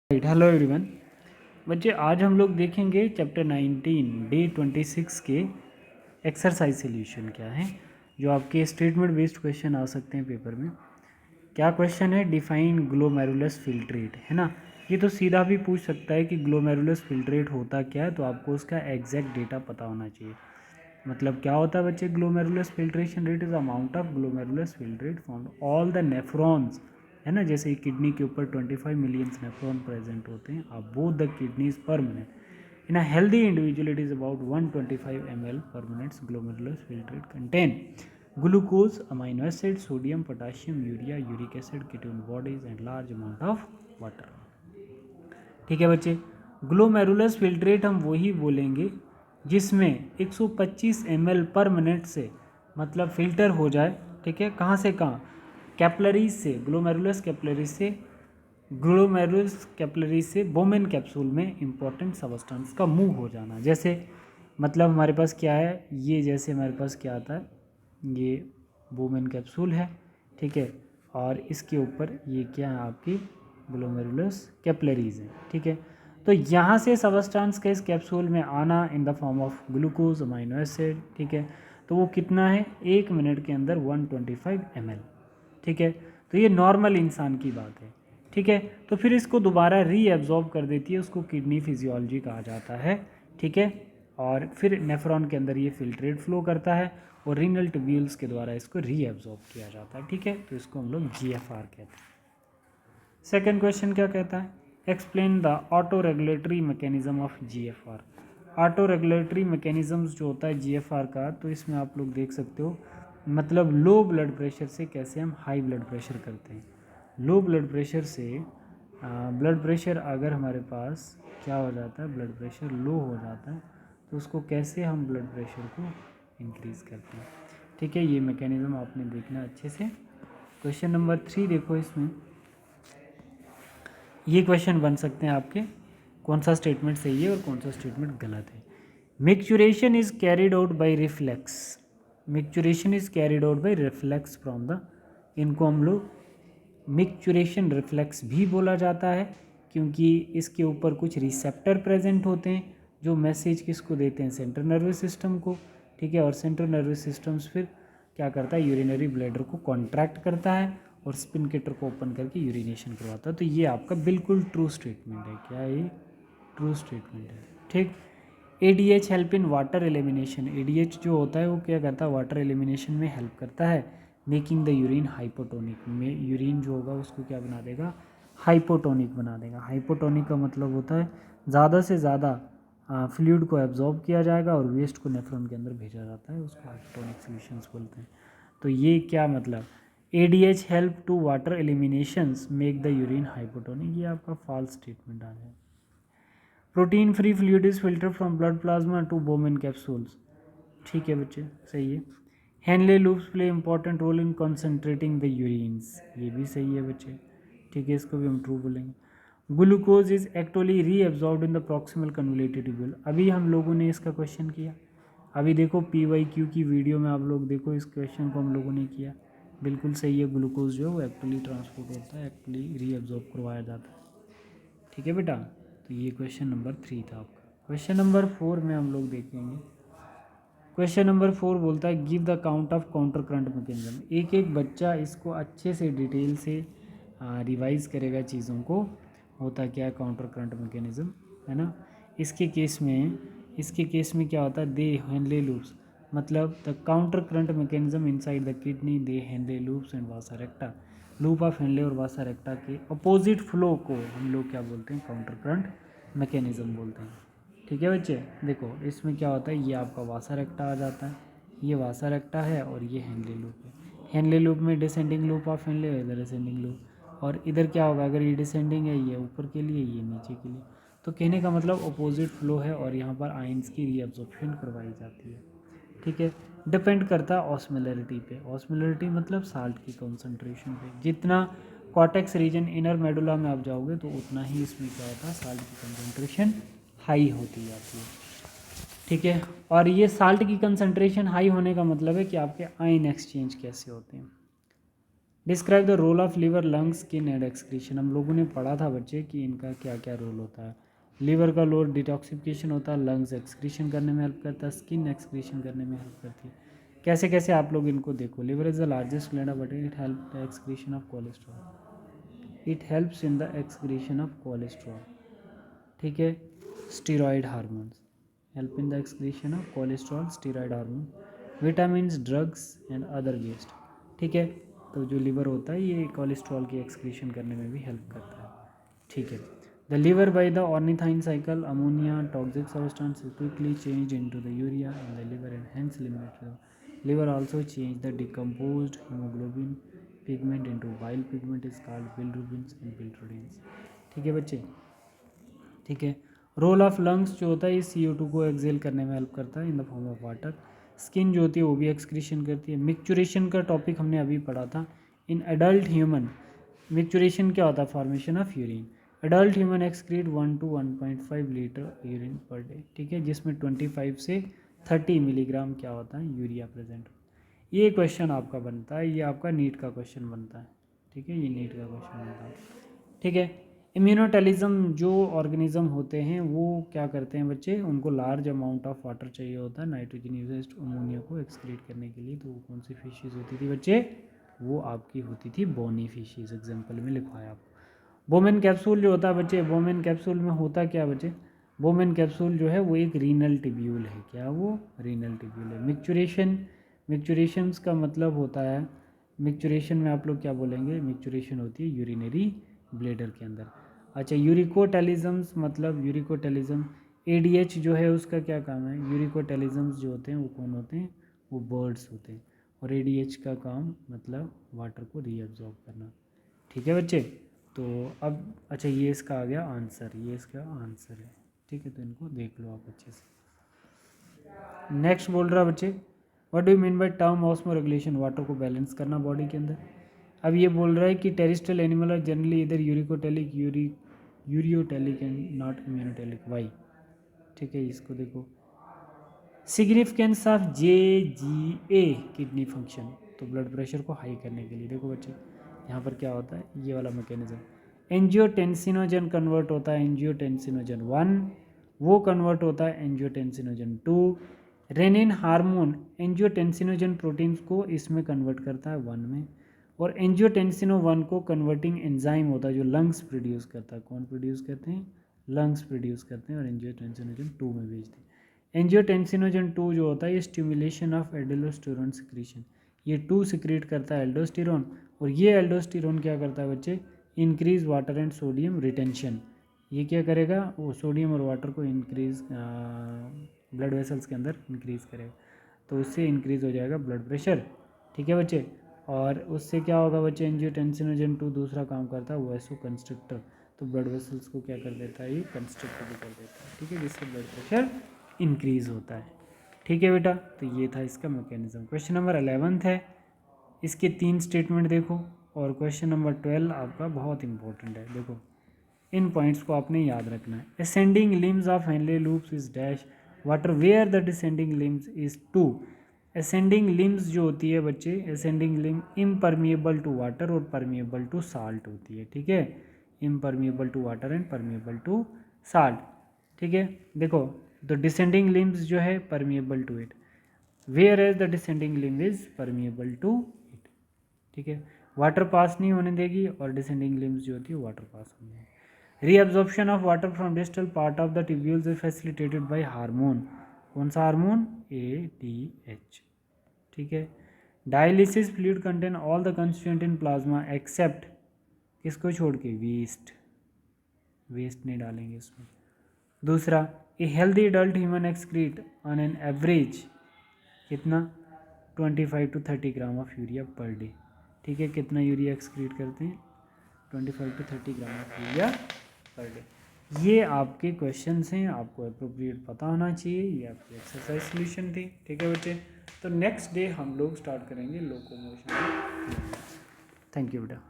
Hello everyone. बच्चे आज हम लोग देखेंगे चैप्टर 19 डे 26 के एक्सरसाइज सॉल्यूशन क्या है, जो आपके स्टेटमेंट बेस्ड क्वेश्चन आ सकते हैं पेपर में। क्या क्वेश्चन है? डिफाइन ग्लोमेरुलस फिल्ट्रेट, है ना। ये तो सीधा भी पूछ सकता है कि ग्लोमेरुलस फिल्ट्रेट होता क्या है, तो आपको उसका एग्जैक्ट डेटा पता होना चाहिए। मतलब क्या होता है बच्चे? Glomerulus filtration rate is amount of glomerulus filtrate from all the nephrons, है ना। जैसे किडनी के ऊपर 25 मिलियन नेफ्रॉन प्रेजेंट होते हैं अब बोथ द किडनीज पर minute. In a healthy individual it is about 125 ml per minute glomerulus filtrate contain glucose, amino acid, sodium, potassium, urea, uric acid, ketone bodies and large amount of water. ठीक है बच्चे, glomerulus filtrate हम वही बोलेंगे जिसमें 125 ml पर minute से मतलब फिल्टर हो जाए। ठीक है, कहाँ से कहाँ? कैपलरीज से, ग्लोमेरुलस कैपलरीज से, ग्लोमेरुलस कैपलरीज से बोमेन कैप्सूल में इंपॉर्टेंट सबस्टेंस का मूव हो जाना। जैसे मतलब हमारे पास क्या है, ये जैसे हमारे पास क्या आता है, ये बोमेन कैप्सूल है, ठीक है, और इसके ऊपर ये क्या है आपकी ग्लोमेरुलस कैपलरीज है। ठीक है, तो यहाँ से सबस्टेंस का इस कैप्सूल में आना in the form of glucose, amino acid, ठीक है, तो वो कितना है? 1 मिनट के अंदर 125 ml। ठीक है, तो ये नॉर्मल इंसान की बात है। ठीक है, तो फिर इसको दोबारा रीएब्जॉर्ब कर देती है, उसको किडनी फिजियोलॉजी कहा जाता है। ठीक है, और फिर नेफ्रॉन के अंदर ये फिल्ट्रेट फ्लो करता है और रीनल ट्यूब्यूल्स के द्वारा इसको रीएब्जॉर्ब किया जाता है। ठीक है, तो इसको हम लोग जीएफआर कहते हैं। सेकेंड क्वेश्चन क्या कहता है? Explain the auto regulatory mechanism of GFR. Auto regulatory mechanism जो होता है जीएफआर का, तो इसमें आप लोग देख सकते हो, मतलब लो ब्लड प्रेशर से कैसे हम हाई ब्लड प्रेशर करते हैं। लो ब्लड प्रेशर से ब्लड प्रेशर अगर हमारे पास क्या हो जाता है, ब्लड प्रेशर लो हो जाता है, तो उसको कैसे हम ब्लड प्रेशर को इंक्रीज़ करते हैं। ठीक है, ये मैकेनिज्म आपने देखना अच्छे से। क्वेश्चन नंबर 3 देखो, इसमें ये क्वेश्चन बन सकते हैं आपके, कौन सा स्टेटमेंट सही है और कौन सा स्टेटमेंट गलत है। Micturition is carried out by reflex, micturition is carried out by reflex from the, इनको हम लोग मिक्चुरेशन रिफ्लेक्स भी बोला जाता है, क्योंकि इसके ऊपर कुछ रिसेप्टर प्रेजेंट होते हैं जो मैसेज किसको देते हैं? सेंट्रल नर्वस सिस्टम को। ठीक है, और सेंट्रल नर्वस सिस्टम्स फिर क्या करता है? यूरिनरी ब्लैडर को कॉन्ट्रैक्ट करता है और स्पिनकेटर को ओपन करके यूरिनेशन करवाता है। तो ये आपका बिल्कुल ट्रू स्टेटमेंट है। क्या ये ट्रू स्टेटमेंट है? ठीक। ADH help in water elimination, ADH जो होता है वो क्या करता है? वाटर एलिमिनेशन में हेल्प करता है। मेकिंग द यूरिन हाइपोटोनिक, में यूरिन जो होगा उसको क्या बना देगा? हाइपोटोनिक बना देगा। हाइपोटोनिक का मतलब होता है ज़्यादा से ज़्यादा फ्लूइड को एब्जॉर्ब किया जाएगा और वेस्ट को नेफ्रॉन के अंदर भेजा जाता है, उसको हाइपोटोनिक सॉल्यूशंस बोलते हैं। तो ये क्या मतलब? ADH help to water eliminations make the urine hypotonic, ये आपका फॉल्स स्टेटमेंट आ जाए। Protein free fluid is filter from blood plasma to Bowman capsules, ठीक है बच्चे, सही है। Henle loops play important role in concentrating the urines, ये भी सही है बच्चे। ठीक है, इसको भी हम ट्रू बोलेंगे। Glucose is actually reabsorbed in the proximal convoluted tubule, अभी हम लोगों ने इसका क्वेश्चन किया। अभी देखो PYQ की वीडियो में आप लोग देखो, इस क्वेश्चन को हम लोगों ने किया। बिल्कुल सही है, ग्लूकोज जो है वो एक्चुअली ट्रांसपोर्ट होता है, एक्चुअली रीएब्जॉर्ब करवाया जाता है। ठीक है बेटा, तो ये क्वेश्चन नंबर 3 था आपका। क्वेश्चन नंबर 4 में हम लोग देखेंगे। क्वेश्चन नंबर 4 बोलता है give the count of counter current mechanism. एक एक बच्चा इसको अच्छे से डिटेल से रिवाइज करेगा चीज़ों को। होता क्या है काउंटर करंट मैकेनिज्म, है ना। इसके केस में क्या होता है? दे हेनले लूप्स, मतलब the counter current mechanism inside the kidney, the Henle loops and vasa recta. Loop of Henle और वासा रेक्टा के अपोजिट फ्लो को हम लोग क्या बोलते हैं? काउंटर करंट मैकेनिज्म बोलते हैं। ठीक है बच्चे, देखो इसमें क्या होता है, ये आपका वासा रेक्टा आ जाता है, ये वासा रेक्टा है और ये हेनले लूप है। हेनले लूप में डिसेंडिंग लूप ऑफ हेनले, इधर असेंडिंग लूप, और इधर क्या होगा? अगर ये डिसेंडिंग है, ये ऊपर के लिए, ये नीचे के लिए। तो कहने का मतलब अपोजिट फ्लो है और यहाँ पर आयंस की रीअब्जॉर्प्शन करवाई जाती है। ठीक है, डिपेंड करता है ऑस्मोलरिटी पे। ऑस्मोलरिटी मतलब साल्ट की कॉन्सेंट्रेशन पे। जितना कॉर्टेक्स रीजन इनर मेडुला में आप जाओगे तो उतना ही इसमें क्या होता है? साल्ट की कॉन्सेंट्रेशन हाई होती जाती है। ठीक है, और ये साल्ट की कंसंट्रेशन हाई होने का मतलब है कि आपके आयन एक्सचेंज कैसे होते हैं। Describe the role of liver, lungs, skin and excretion. हम लोगों ने पढ़ा था बच्चे कि इनका क्या क्या रोल होता है। लीवर का रोल डिटॉक्सिफिकेशन होता है, लंग्स एक्सक्रीशन करने में हेल्प करता है, स्किन एक्सक्रीशन करने में हेल्प करती है। कैसे कैसे आप लोग इनको देखो। Liver is the largest gland of body, it help the excretion of cholesterol, it helps in the excretion of cholesterol. ठीक है, steroid hormones help in the excretion of cholesterol, steroid hormone, vitamins, drugs and other waste. ठीक है, तो जो liver होता है ये cholesterol की एक्सक्रीशन करने में भी हेल्प करता है। ठीक है, the liver by the ornithine cycle, ammonia toxic substance quickly change into the urea in the liver and hence eliminated. Liver also change the decomposed hemoglobin pigment into bile pigment is called bilirubins and bilirubins. ठीक है बच्चे, ठीक है। Role of lungs जो होता है ये CO2 को एक्सेल करने में हेल्प करता है in the form of water. Skin जो होती है वो भी एक्सक्रीशन करती है। मिक्चुरेशन का टॉपिक हमने अभी पढ़ा था। इन एडल्ट ह्यूमन मिक्चुरेशन क्या होता है? Formation of urine. Adult human excrete 1 to 1.5 litre urine पर डे। ठीक है, जिसमें 25 से 30 मिलीग्राम क्या होता है? Urea present. ये क्वेश्चन आपका बनता है, ये आपका नीट का क्वेश्चन बनता है। ठीक है, ये नीट का क्वेश्चन बनता है। ठीक है, इम्यूनोटेलिज्म जो ऑर्गेनिज्म होते हैं वो क्या करते हैं बच्चे? उनको लार्ज अमाउंट ऑफ वाटर चाहिए होता है नाइट्रोजन यूजेस्ट अमोनिया को एक्सक्रीट करने के लिए। तो वो कौन सी फिशेज होती थी बच्चे? वो आपकी होती थी बोनी फिशेज। एग्जाम्पल में लिखवाया आपको। बोमेन कैप्सूल जो होता है बच्चे, बोमेन कैप्सूल में होता क्या बच्चे? बोमेन कैप्सूल जो है वो एक रीनल टिब्यूल है। क्या वो? रीनल टिब्यूल है। मिक्चुरेशंस का मतलब होता है, मिक्चुरेशन में आप लोग क्या बोलेंगे? मिक्चुरेशन होती है यूरिनरी ब्लेडर के अंदर। अच्छा, यूरिकोटेलिजम्स मतलब यूरिकोटेलिज्म ADH जो है उसका क्या काम है? यूरिकोटेलिजम्स जो होते हैं वो कौन होते हैं? वो बर्ड्स होते हैं। और ADH का काम मतलब वाटर को रीअब्जॉर्ब करना। ठीक है बच्चे, तो अब अच्छा ये इसका आ गया आंसर, ये इसका आंसर है। ठीक है, तो इनको देख लो आप अच्छे से। नेक्स्ट बोल रहा बच्चे, what do you mean by term osmoregulation? Water को बैलेंस करना बॉडी के अंदर। अब ये बोल रहा है कि टेरिस्ट्रियल एनिमल आर जनरली इधर uricotelic ureotelic and not ammonotelic. Why? ठीक है, इसको देखो। Significance of JGA kidney function, तो ब्लड प्रेशर को हाई करने के लिए। देखो बच्चे यहाँ पर क्या होता है, ये वाला मैकेनिज्म। एंजियोटेंसिनोजन कन्वर्ट होता है एंजियोटेंसिनोजन 1, वो कन्वर्ट होता है angiotensinogen 2। Renin hormone angiotensinogen proteins को इसमें कन्वर्ट करता है 1 में। और एंजियोटेंसिनो 1 को कन्वर्टिंग एंजाइम होता है जो लंग्स प्रोड्यूस करता है। कौन प्रोड्यूस करते हैं? लंग्स प्रोड्यूस करते हैं और एंजियोटेंसिनोजन 2 में भेजते हैं। एंजियोटेंसिनोजन 2 जो होता है ये स्टिमुलेशन ऑफ एल्डोस्टेरोन सिक्रीशन, ये 2 सिक्रीट करता है एल्डोस्टेरोन। और ये एल्डोस्टेरोन क्या करता है बच्चे? Increase water and sodium retention. ये क्या करेगा? वो सोडियम और वाटर को इंक्रीज ब्लड वेसल्स के अंदर इंक्रीज करेगा, तो उससे इंक्रीज हो जाएगा ब्लड प्रेशर। ठीक है बच्चे, और उससे क्या होगा बच्चे? एंजियोटेंसिनोजन 2 दूसरा काम करता है वैसो कंस्ट्रिक्टर, तो ब्लड वेसल्स को क्या कर देता है? ये कंस्ट्रिक्ट भी कर देता है। ठीक है, जिससे ब्लड प्रेशर इंक्रीज होता है। ठीक है बेटा, तो ये था इसका मैकेनिज्म। क्वेश्चन नंबर 11 है, इसके 3 स्टेटमेंट देखो। और क्वेश्चन नंबर 12 आपका बहुत इंपॉर्टेंट है। देखो इन पॉइंट्स को आपने याद रखना है। Ascending limbs of Henle loops is dash water where the descending limbs is 2। Ascending limbs जो होती है बच्चे, ascending limb impermeable to water और परमिएबल टू साल्ट होती है। ठीक है, impermeable to water and permeable to salt. ठीक है, देखो द डिसेंडिंग लिम्स जो है permeable to it, whereas the descending limb is permeable to it. ठीक है, वाटर पास नहीं होने देगी और डिसेंडिंग लिम्स जो होती है वाटर पास होने देगी। Reabsorption of water from distal part of the tubules is facilitated by hormone. कौन सा हार्मोन? ADH। ठीक है, dialysis fluid contain all the constituent in plasma except, किसको छोड़ के? वेस्ट। वेस्ट नहीं डालेंगे इसमें। दूसरा, a healthy adult human excrete on an average कितना? 25 to 30 gram of urea per day. ठीक है, कितना यूरिया एक्सक्रीट करते हैं? 25 to 30 gram of urea per day. ये आपके क्वेश्चंस हैं, आपको अप्रोप्रिएट पता होना चाहिए। ये आपकी एक्सरसाइज सॉल्यूशन थी। ठीक है बच्चे, तो नेक्स्ट डे हम लोग स्टार्ट करेंगे लोकोमोशन। थैंक यू बेटा।